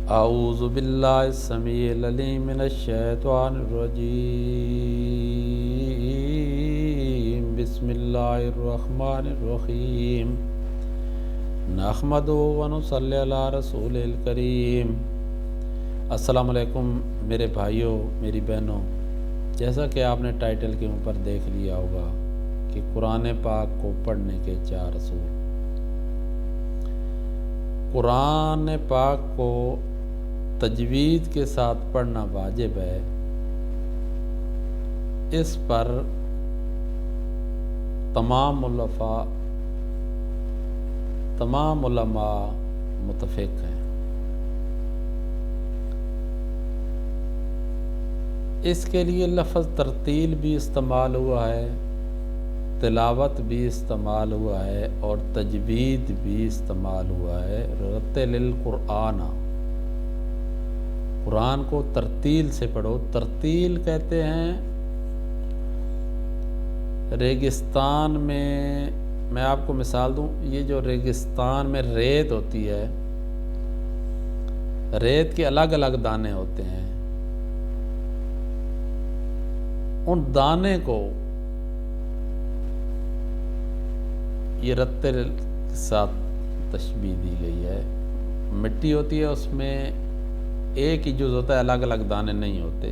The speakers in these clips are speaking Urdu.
اعوذ باللہ السمیع العلیم من الشیطان الرجیم بسم اللہ الرحمن الرحیم نحمدہ ونصلی علی رسول الکریم۔ السلام علیکم میرے بھائیوں، میری بہنوں، جیسا کہ آپ نے ٹائٹل کے اوپر دیکھ لیا ہوگا کہ قرآن پاک کو پڑھنے کے 4 اصول۔ قرآن پاک کو تجوید کے ساتھ پڑھنا واجب ہے، اس پر تمام علماء متفق ہیں۔ اس کے لیے لفظ ترتیل بھی استعمال ہوا ہے، تلاوت بھی استعمال ہوا ہے اور تجوید بھی استعمال ہوا ہے۔ رتل القرآن، قرآن کو ترتیل سے پڑھو۔ ترتیل کہتے ہیں ریگستان میں آپ کو مثال دوں، یہ جو ریگستان میں ریت ہوتی ہے، ریت کے الگ الگ دانے ہوتے ہیں، ان دانے کو یہ رتل کے ساتھ تشبیہ دی گئی ہے۔ مٹی ہوتی ہے، اس میں ایک ہی جز ہوتا ہے، الگ الگ دانے نہیں ہوتے۔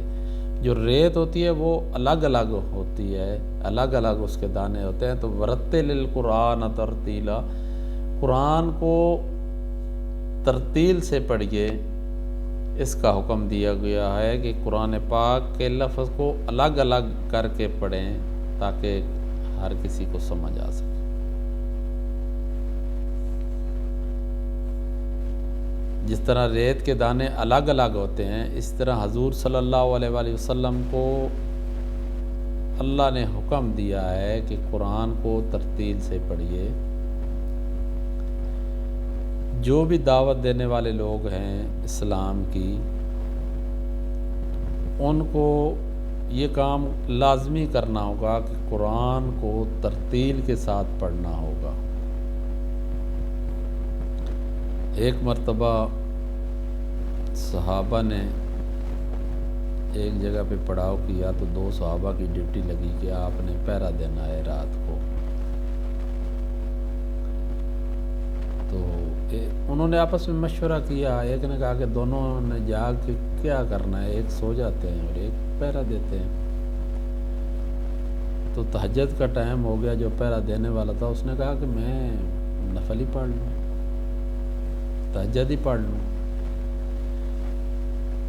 جو ریت ہوتی ہے وہ الگ الگ ہوتی ہے، الگ الگ اس کے دانے ہوتے ہیں۔ تو ورتل القرآن ترتیلا، قرآن کو ترتیل سے پڑھیے، اس کا حکم دیا گیا ہے کہ قرآن پاک کے لفظ کو الگ الگ کر کے پڑھیں تاکہ ہر کسی کو سمجھ آ سکے۔ جس طرح ریت کے دانے الگ الگ ہوتے ہیں، اس طرح حضور صلی اللہ علیہ وآلہ وسلم کو اللہ نے حکم دیا ہے کہ قرآن کو ترتیل سے پڑھیے۔ جو بھی دعوت دینے والے لوگ ہیں اسلام کی، ان کو یہ کام لازمی کرنا ہوگا کہ قرآن کو ترتیل کے ساتھ پڑھنا ہوگا۔ ایک مرتبہ صحابہ نے ایک جگہ پہ پڑاؤ کیا تو 2 صحابہ کی ڈیوٹی لگی کہ آپ نے پہرا دینا ہے رات کو۔ تو انہوں نے آپس میں مشورہ کیا، ایک نے کہا کہ دونوں نے جاگ کے کیا کرنا ہے، ایک سو جاتے ہیں اور ایک پہرا دیتے ہیں۔ تو تہجد کا ٹائم ہو گیا، جو پہرا دینے والا تھا اس نے کہا کہ میں نفل ہی پڑھ لوں، تہجد ہی پڑھ لوں۔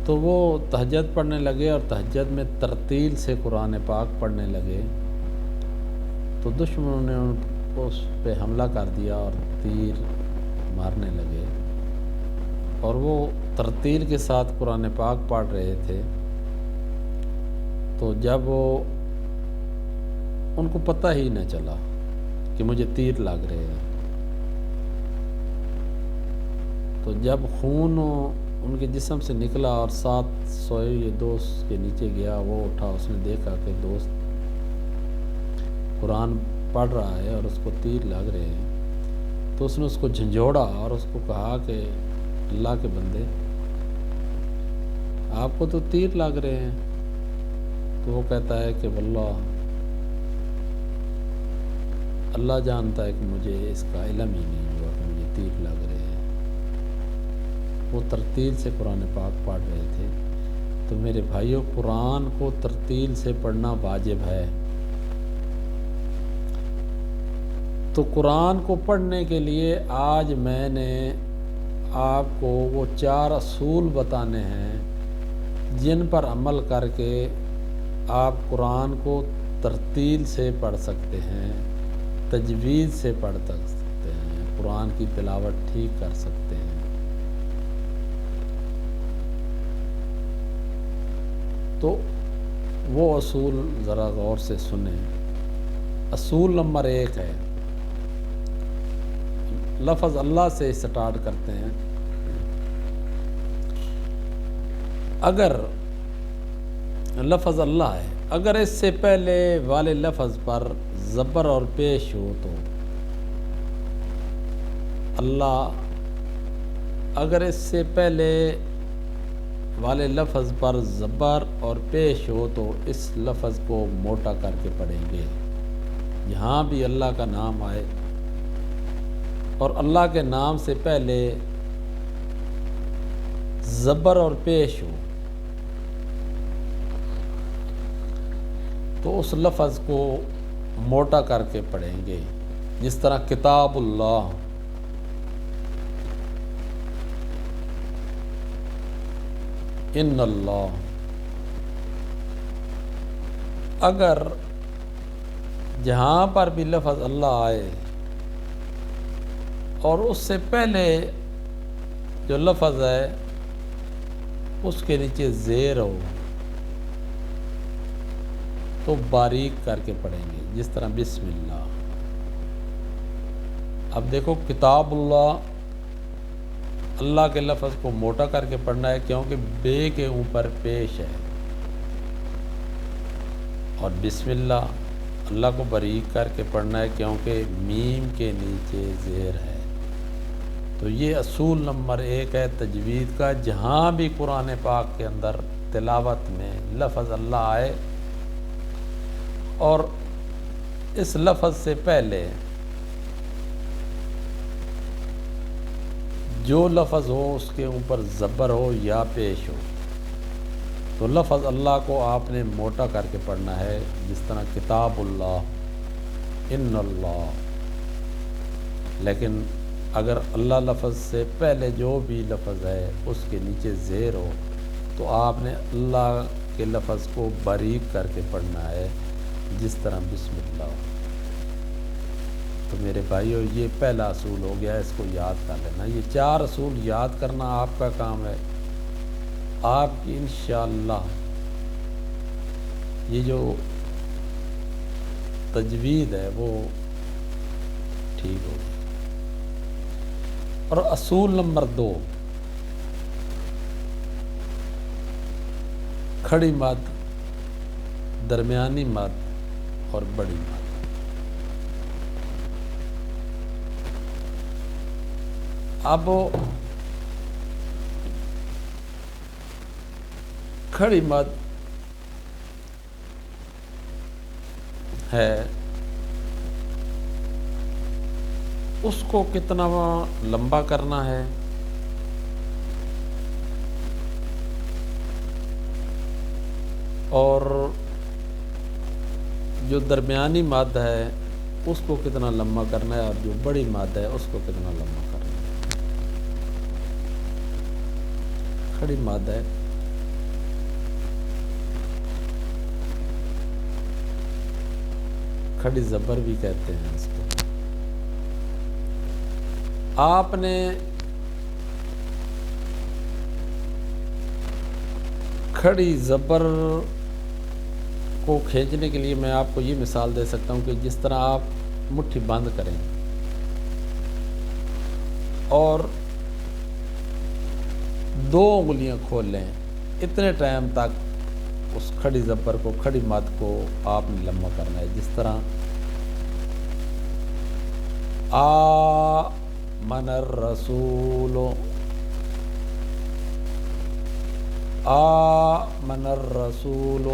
تو وہ تہجد پڑھنے لگے اور تہجد میں ترتیل سے قرآن پاک پڑھنے لگے، تو دشمنوں نے ان کو اس پہ حملہ کر دیا اور تیر مارنے لگے، اور وہ ترتیل کے ساتھ قرآن پاک پڑھ رہے تھے۔ تو جب ان کو پتہ ہی نہ چلا کہ مجھے تیر لگ رہے ہیں، تو جب خون ان کے جسم سے نکلا اور ساتھ سوئے یہ دوست کے نیچے گیا، وہ اٹھا، اس نے دیکھا کہ دوست قرآن پڑھ رہا ہے اور اس کو تیر لگ رہے ہیں، تو اس نے اس کو جھنجھوڑا اور اس کو کہا کہ اللہ کے بندے، آپ کو تو تیر لگ رہے ہیں۔ تو وہ کہتا ہے کہ واللہ اللہ جانتا ہے کہ مجھے اس کا علم ہی نہیں ہوا کہ مجھے تیر لگ رہے ہیں۔ وہ ترتیل سے قرآن پاک پڑھ رہے تھے۔ تو میرے بھائیوں، قرآن کو ترتیل سے پڑھنا واجب ہے۔ تو قرآن کو پڑھنے کے لیے آج میں نے آپ کو وہ 4 اصول بتانے ہیں جن پر عمل کر کے آپ قرآن کو ترتیل سے پڑھ سکتے ہیں، تجوید سے پڑھ سکتے ہیں، قرآن کی تلاوت ٹھیک کر سکتے ہیں۔ تو وہ اصول ذرا غور سے سنیں۔ اصول نمبر 1 ہے، لفظ اللہ سے سٹارٹ کرتے ہیں۔ اگر لفظ اللہ ہے، اگر اس سے پہلے والے لفظ پر زبر اور پیش ہو تو اللہ، اگر اس سے پہلے والے لفظ پر زبر اور پیش ہو تو اس لفظ کو موٹا کر کے پڑھیں گے۔ جہاں بھی اللہ کا نام آئے اور اللہ کے نام سے پہلے زبر اور پیش ہو تو اس لفظ کو موٹا کر کے پڑھیں گے، جس طرح کتاب اللہ، ان اللہ۔ اگر جہاں پر بھی لفظ اللہ آئے اور اس سے پہلے جو لفظ ہے اس کے نیچے زیر ہو تو باریک کر کے پڑھیں گے، جس طرح بسم اللہ۔ اب دیکھو کتاب اللہ، اللہ کے لفظ کو موٹا کر کے پڑھنا ہے کیونکہ بے کے اوپر پیش ہے، اور بسم اللہ، اللہ کو باریک کر کے پڑھنا ہے کیونکہ میم کے نیچے زیر ہے۔ تو یہ اصول نمبر 1 ہے تجوید کا۔ جہاں بھی قرآن پاک کے اندر تلاوت میں لفظ اللہ آئے اور اس لفظ سے پہلے جو لفظ ہو اس کے اوپر زبر ہو یا پیش ہو تو لفظ اللہ کو آپ نے موٹا کر کے پڑھنا ہے، جس طرح کتاب اللہ، ان اللہ۔ لیکن اگر اللہ لفظ سے پہلے جو بھی لفظ ہے اس کے نیچے زیر ہو تو آپ نے اللہ کے لفظ کو باریک کر کے پڑھنا ہے، جس طرح بسم اللہ۔ تو میرے بھائیو، یہ پہلا اصول ہو گیا، اس کو یاد کر لینا۔ یہ 4 اصول یاد کرنا آپ کا کام ہے، آپ کی انشاءاللہ یہ جو تجوید ہے وہ ٹھیک ہوگی۔ اور اصول نمبر 2، کھڑی مد، درمیانی مد اور بڑی مد۔ اب کھڑی مد ہے، اس کو کتنا لمبا کرنا ہے، اور جو درمیانی مد ہے اس کو کتنا لمبا کرنا ہے، اور جو بڑی مد ہے اس کو کتنا لمبا کرنا ہے۔ کھڑی مد ہے، کھڑی زبر بھی کہتے ہیں اس کو۔ آپ نے کھڑی زبر کو کھینچنے کے لیے میں آپ کو یہ مثال دے سکتا ہوں کہ جس طرح آپ مٹھی بند کریں اور 2 انگلیاں کھول لیں، اتنے ٹائم تک اس کھڑی زبر کو، کھڑی مد کو آپ نے لمبا کرنا ہے، جس طرح آمن الرسول، آمن الرسول،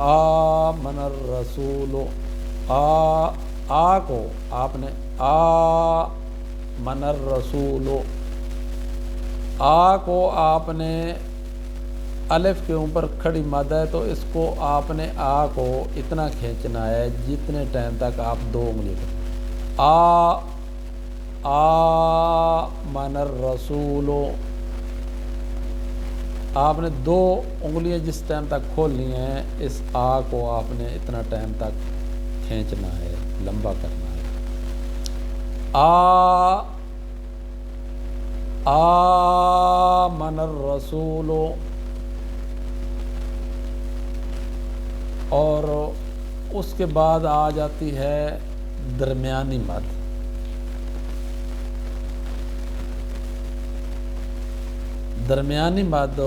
آمن الرسول۔ آ کو آپ نے آمن الرسول، آ کو آپ نے الف کے اوپر کھڑی مد ہے تو اس کو آپ نے آ کو اتنا کھینچنا ہے جتنے ٹائم تک آپ 2 انگلی کریں۔ آمن الرسول، آپ نے 2 انگلیاں جس ٹائم تک کھولنی ہیں، اس آ کو آپ نے اتنا ٹائم تک کھینچنا ہے، لمبا کرنا ہے۔ آمن الرسول، اور اس کے بعد آ جاتی ہے درمیانی مد۔ درمیانی مد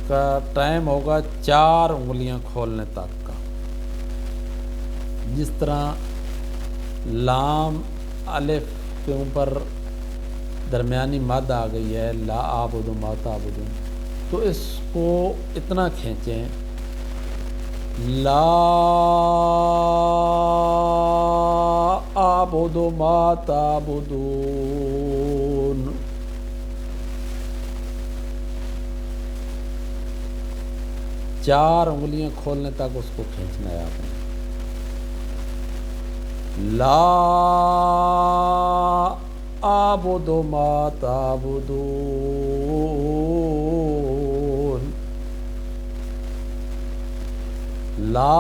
کا ٹائم ہوگا 4 انگلیاں کھولنے تک کا، جس طرح لام الف کے اوپر درمیانی مد آ گئی ہے لا اعبد ما تعبدون، تو اس کو اتنا کھینچیں لا اعبد ما تعبدون، چار انگلیاں کھولنے تک اس کو کھینچنا ہے آپ نے، لا اعبد ما تعبدون، لا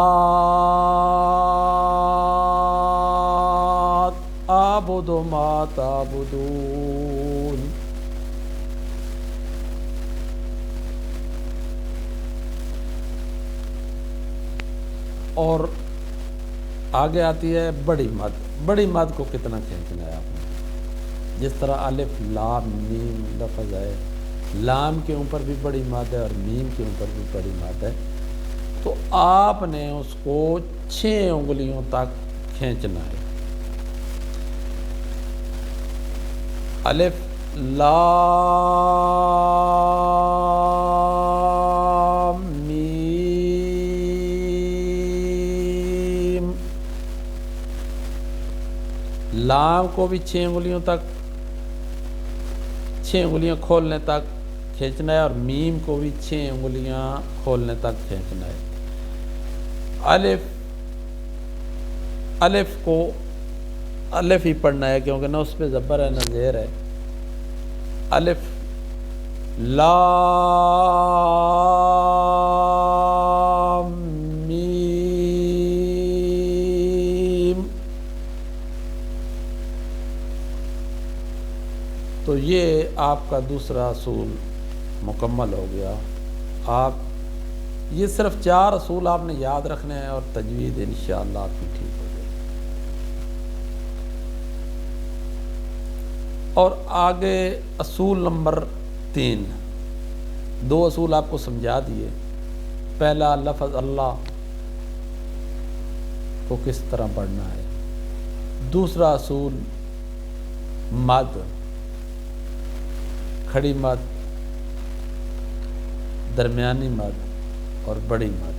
اعبد ما تعبدون، اور آگے آتی ہے بڑی مد۔ بڑی مد کو کتنا کھینچنا ہے آپ نے، جس طرح الف لام میم لفظ ہے، لام کے اوپر بھی بڑی مد ہے اور میم کے اوپر بھی بڑی مد ہے، تو آپ نے اس کو 6 انگلیوں تک کھینچنا ہے۔ الف لام میم، لام کو بھی 6 انگلیوں تک، 6 انگلیاں کھولنے تک کھینچنا ہے، اور میم کو بھی 6 انگلیاں کھولنے تک کھینچنا ہے۔ الف کو الف ہی پڑھنا ہے کیونکہ نہ اس پہ زبر ہے نہ زیر ہے۔ الف لام میم، تو یہ آپ کا دوسرا اصول مکمل ہو گیا۔ آپ یہ صرف 4 اصول آپ نے یاد رکھنے ہیں اور تجوید انشاءاللہ آپ کی ٹھیک ہو جائے گی۔ اور آگے اصول نمبر 3، 2 اصول آپ کو سمجھا دیے۔ پہلا لفظ اللہ کو کس طرح پڑھنا ہے، دوسرا اصول مد، کھڑی مد، درمیانی مد اور بڑی مد،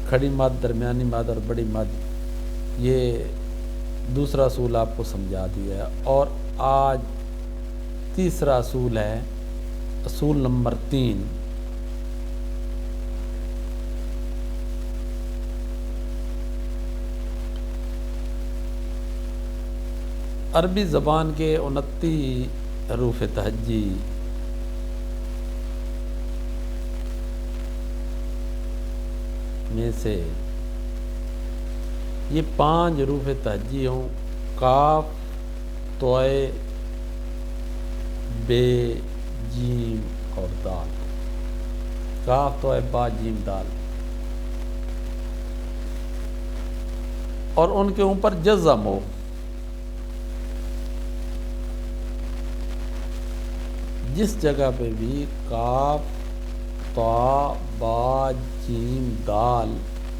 کھڑی مد، درمیانی مد اور بڑی مد، یہ دوسرا اصول آپ کو سمجھا دیا ہے۔ اور آج تیسرا اصول ہے، اصول نمبر 3، عربی زبان کے 29 حروف تہجی میں سے یہ 5 حروف تہجی ہوں، کاف، طوئے، بے، جیم اور دال، کاف طوئے با جیم دال، اور ان کے اوپر جزم ہو، جس جگہ پہ بھی کاف، طا، با، جیم، دال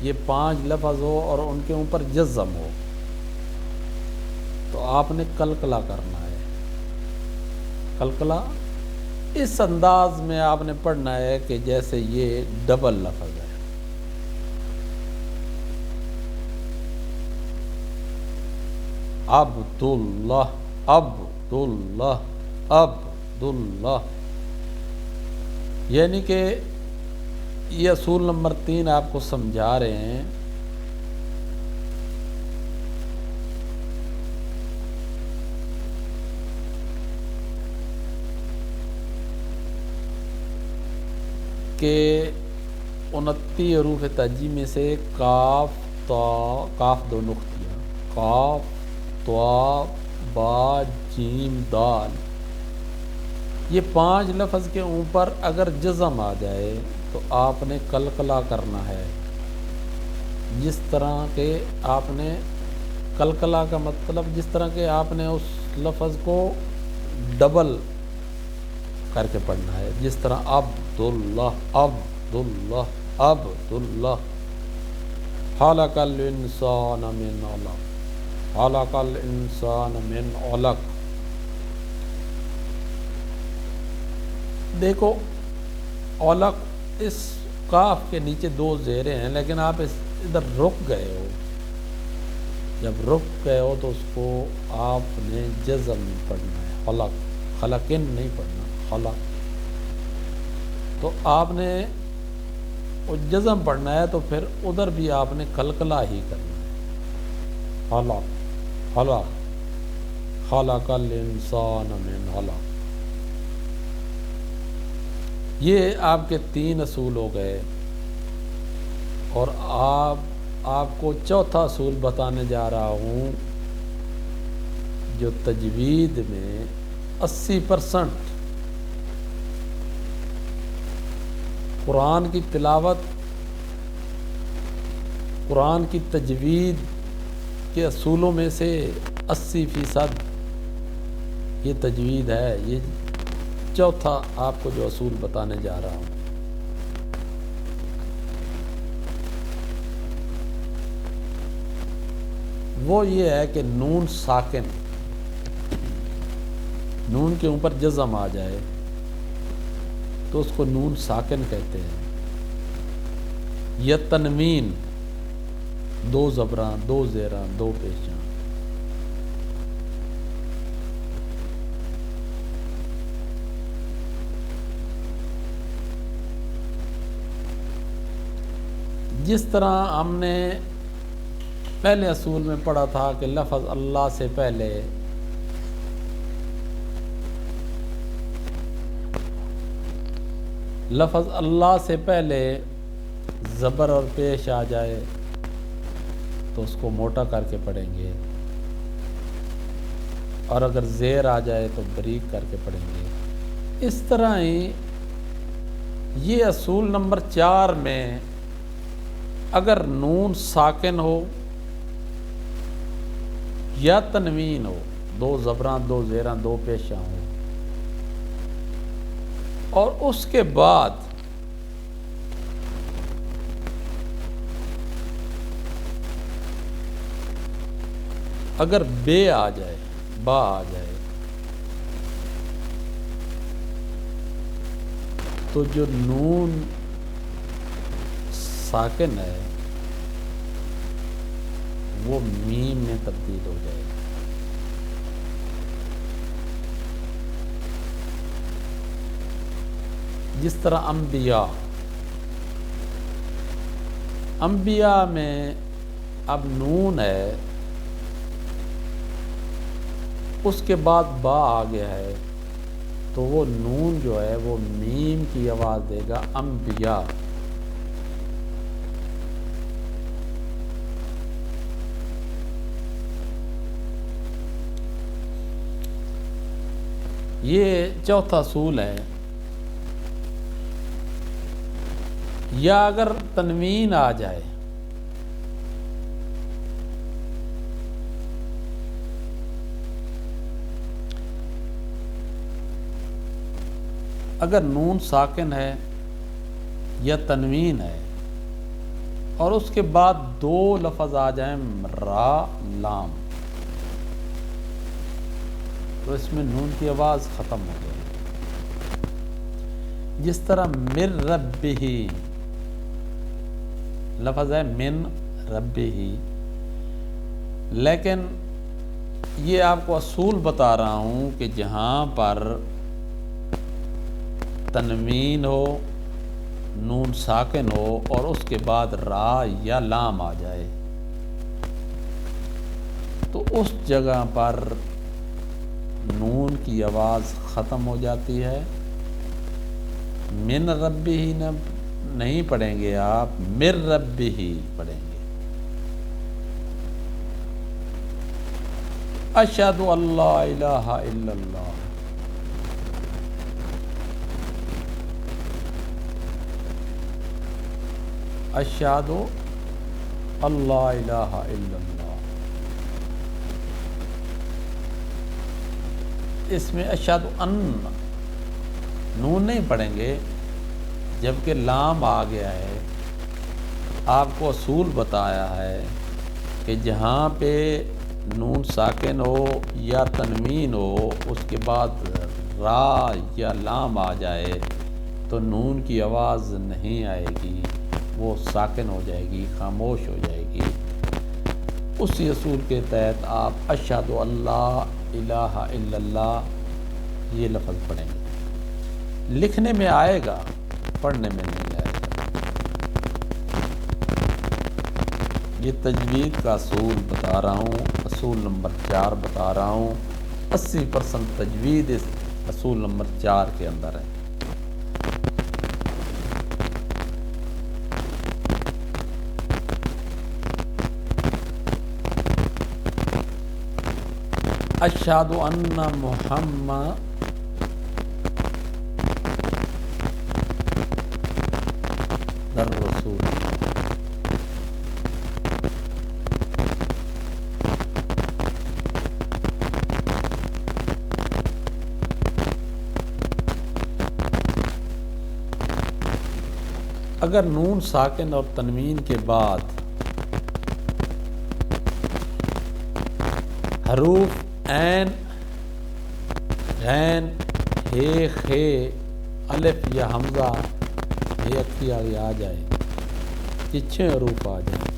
یہ 5 لفظ ہو اور ان کے اوپر جزم ہو تو آپ نے قلقلہ کرنا ہے۔ قلقلہ اس انداز میں آپ نے پڑھنا ہے کہ جیسے یہ ڈبل لفظ ہے۔ عبداللہ، عبداللہ، عبداللہ، یعنی کہ یہ اصول نمبر 3 آپ کو سمجھا رہے ہیں کہ 29 حروف تہجی میں سے کاف، تا، کاف 2 نقطیاں، کاف، طا، با، جیم، دال، یہ 5 لفظ کے اوپر اگر جزم آ جائے تو آپ نے قلقلہ کرنا ہے۔ جس طرح کہ آپ نے قلقلہ کا مطلب جس طرح کہ آپ نے اس لفظ کو ڈبل کر کے پڑھنا ہے، جس طرح عبداللہ، عبداللہ، عبداللہ، خلق الانسان من علق، خلق الانسان من علق. دیکھو علق اس کاف کے نیچے دو زیریں ہیں، لیکن آپ ادھر رک گئے ہو. جب رک گئے ہو تو اس کو آپ نے جزم پڑھنا ہے. خلق، خلقن نہیں پڑھنا، خلق. تو آپ نے وہ جزم پڑھنا ہے، تو پھر ادھر بھی آپ نے قلقلہ ہی کرنا ہے. خلق، خلق، خلق الانسان من علق. یہ آپ کے 3 اصول ہو گئے. اور آپ کو چوتھا اصول بتانے جا رہا ہوں جو تجوید میں 80% قرآن کی تلاوت، قرآن کی تجوید کے اصولوں میں سے 80% یہ تجوید ہے. یہ چوتھا آپ کو جو اصول بتانے جا رہا ہوں. وہ یہ ہے کہ نون ساکن، نون کے اوپر جزم آ جائے تو اس کو نون ساکن کہتے ہیں. یا تنوین، 2 زبراں، 2 زیراں، 2 پیشاں. جس طرح ہم نے پہلے اصول میں پڑھا تھا کہ لفظ اللہ سے پہلے زبر اور پیش آ جائے تو اس کو موٹا کر کے پڑھیں گے، اور اگر زیر آ جائے تو بریک کر کے پڑھیں گے. اس طرح ہی یہ اصول نمبر 4 میں اگر نون ساکن ہو یا تنوین ہو، 2 زبراں، 2 زیراں، 2 پیشاں ہوں، اور اس کے بعد اگر بے آ جائے، با آ جائے، تو جو نون ساکن ہے وہ میم میں تبدیل ہو جائے گا. جس طرح انبیاء میں اب نون ہے، اس کے بعد با آ گیا ہے، تو وہ نون جو ہے وہ میم کی آواز دے گا، انبیاء. یہ چوتھا اصول ہے. یا اگر تنوین آ جائے، اگر نون ساکن ہے یا تنوین ہے اور اس کے بعد 2 لفظ آ جائیں را لام، تو اس میں نون کی آواز ختم ہو گئی. جس طرح من ربہ، لفظ ہے من ربہ، لیکن یہ آپ کو اصول بتا رہا ہوں کہ جہاں پر تنوین ہو، نون ساکن ہو اور اس کے بعد را یا لام آ جائے، تو اس جگہ پر نون کی آواز ختم ہو جاتی ہے. من ربہ ہی نہیں پڑھیں گے آپ، من ربہ ہی پڑھیں گے. اشہد ان لا الہ الا اللہ، اشہد ان لا الہ الا اللہ. اس میں اشہد ان نون نہیں پڑھیں گے، جبکہ لام آ گیا ہے. آپ کو اصول بتایا ہے کہ جہاں پہ نون ساکن ہو یا تنوین ہو، اس کے بعد را یا لام آ جائے تو نون کی آواز نہیں آئے گی، وہ ساکن ہو جائے گی، خاموش ہو جائے گی۔ اسی اصول کے تحت آپ اشہد اللہ الہ الا اللہ یہ لفظ پڑھیں گے۔ لکھنے میں آئے گا، پڑھنے میں نہیں آئے گا۔ یہ تجوید کا اصول بتا رہا ہوں، اصول نمبر 4 بتا رہا ہوں۔ 80% تجوید اس اصول نمبر 4 کے اندر ہے۔ اشہد ان محمد رسول اللہ۔ اگر نون ساکن اور تنوین کے بعد حروف عین، غین، ہے، خے، الف یا حمزہ یہ اکھی آگے آ جائے، یہ 6 حروف آ جائیں،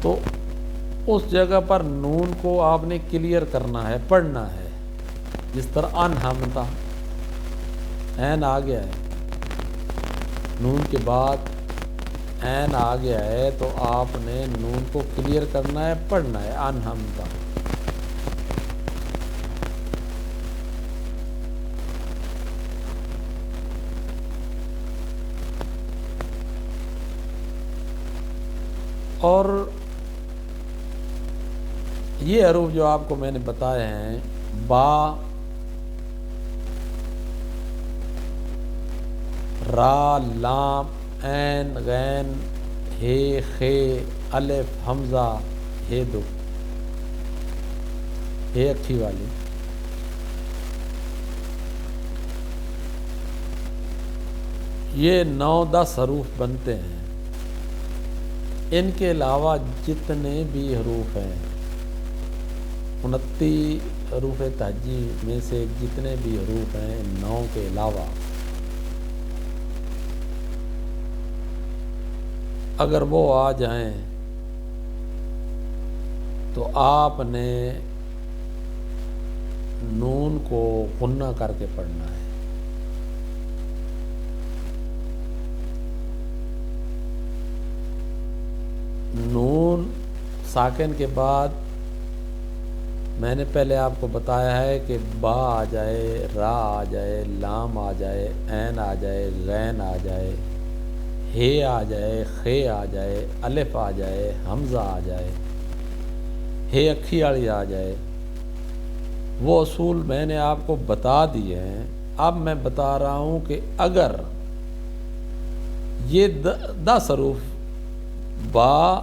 تو اس جگہ پر نون کو آپ نے کلیئر کرنا ہے، پڑھنا ہے۔ جس طرح انحمدہ، عین آ گیا ہے، نون کے بعد عین آ گیا ہے تو آپ نے نون کو کلیئر کرنا ہے، پڑھنا ہے، انحمدہ۔ اور یہ حروف جو آپ کو میں نے بتائے ہیں، با، را، لام، عین، غین، ہے، خے، الف، حمزہ، ہے دو، ہے اکھی والی، یہ 9-10 حروف بنتے ہیں۔ ان کے علاوہ جتنے بھی حروف ہیں، 29 حروف تہجی میں سے جتنے بھی حروف ہیں، 9 کے علاوہ اگر وہ آ جائیں تو آپ نے نون کو غنہ کر کے پڑھنا ہے۔ نون ساکن کے بعد میں نے پہلے آپ کو بتایا ہے کہ با آ جائے، را آ جائے، لام آ جائے، عین آ جائے، غین آ جائے، ہے آ جائے، خے آ جائے، الف آ جائے، حمزہ آ جائے، ہے اکھی والی آ جائے، وہ اصول میں نے آپ کو بتا دیے ہیں۔ اب میں بتا رہا ہوں کہ اگر یہ 10 حروف با،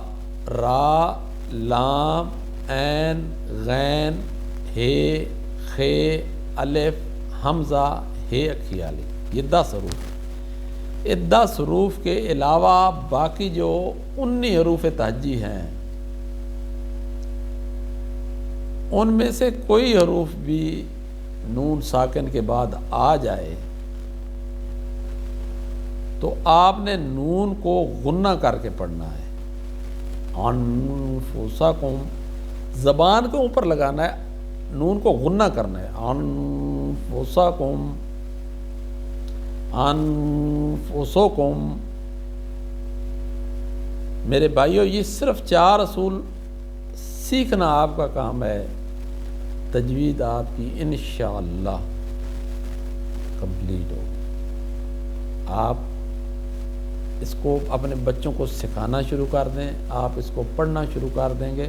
را، لام، عین، غین، ہے، خے، الف، حمزہ، ہے اکھی والی، یہ 10 حروف، یہ 10 حروف کے علاوہ باقی جو 19 حروف تہجی ہیں، ان میں سے کوئی حروف بھی نون ساکن کے بعد آ جائے تو آپ نے نون کو غنہ کر کے پڑھنا ہے۔ انفسکم، زبان کے اوپر لگانا ہے، نون کو غنہ کرنا ہے۔ انفسکم، انفسکم۔ میرے بھائیو، یہ صرف 4 اصول سیکھنا آپ کا کام ہے، تجوید آپ کی انشاءاللہ کمپلیٹ ہو۔ آپ اس کو اپنے بچوں کو سکھانا شروع کر دیں، آپ اس کو پڑھنا شروع کر دیں گے،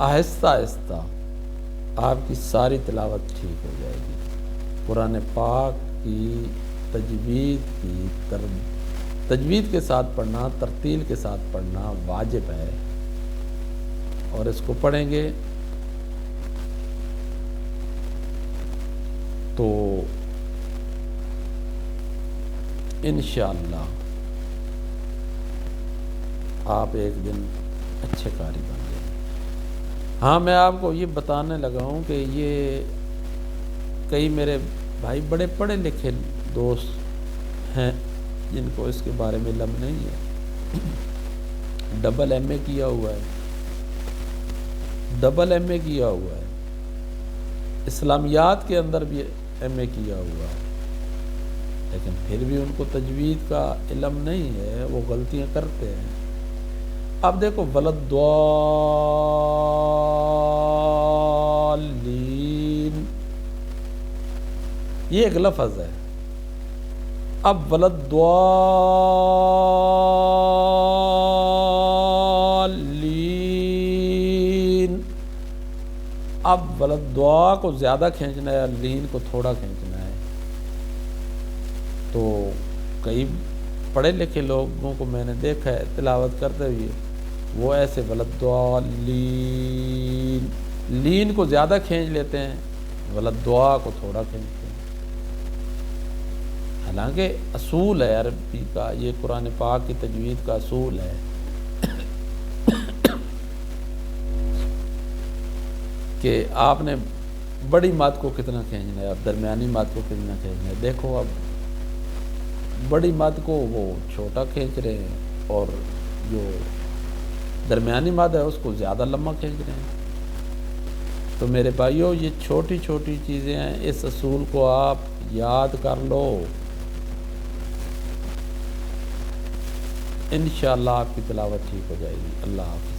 آہستہ آہستہ آپ کی ساری تلاوت ٹھیک ہو جائے گی۔ قرآن پاک کی تجوید کے ساتھ پڑھنا، ترتیل کے ساتھ پڑھنا واجب ہے، اور اس کو پڑھیں گے تو انشاءاللہ آپ ایک دن اچھے قاری بن جائیں۔ ہاں میں آپ کو یہ بتانے لگا ہوں کہ یہ کئی میرے بھائی بڑے پڑھے لکھے دوست ہیں جن کو اس کے بارے میں علم نہیں ہے، ڈبل ایم اے کیا ہوا ہے، ڈبل ایم اے کیا ہوا ہے، اسلامیات کے اندر بھی ایم اے کیا ہوا ہے، لیکن پھر بھی ان کو تجوید کا علم نہیں ہے، وہ غلطیاں کرتے ہیں۔ اب دیکھو ولد ضالین یہ ایک لفظ ہے، اب ولد ضالین، اب ولد دعا کو زیادہ کھینچنا ہے، لین کو تھوڑا کھینچنا ہے۔ تو کئی پڑھے لکھے لوگوں کو میں نے دیکھا ہے تلاوت کرتے ہوئے، وہ ایسے ولد ضالین لین کو زیادہ کھینچ لیتے ہیں، ولد دعا کو تھوڑا کھینچتے ہیں۔ حالانکہ اصول ہے عربی کا، یہ قرآن پاک کی تجوید کا اصول ہے کہ آپ نے بڑی مد کو کتنا کھینچنا ہے، اب درمیانی مد کو کتنا کھینچنا ہے۔ دیکھو اب بڑی مد کو وہ چھوٹا کھینچ رہے ہیں اور جو درمیانی مد ہے اس کو زیادہ لمبا کھینچ رہے ہیں۔ تو میرے بھائیوں یہ چھوٹی چھوٹی چیزیں ہیں، اس اصول کو آپ یاد کر لو، انشاءاللہ آپ کی تلاوت ٹھیک ہو جائے گی۔ اللہ حافظ۔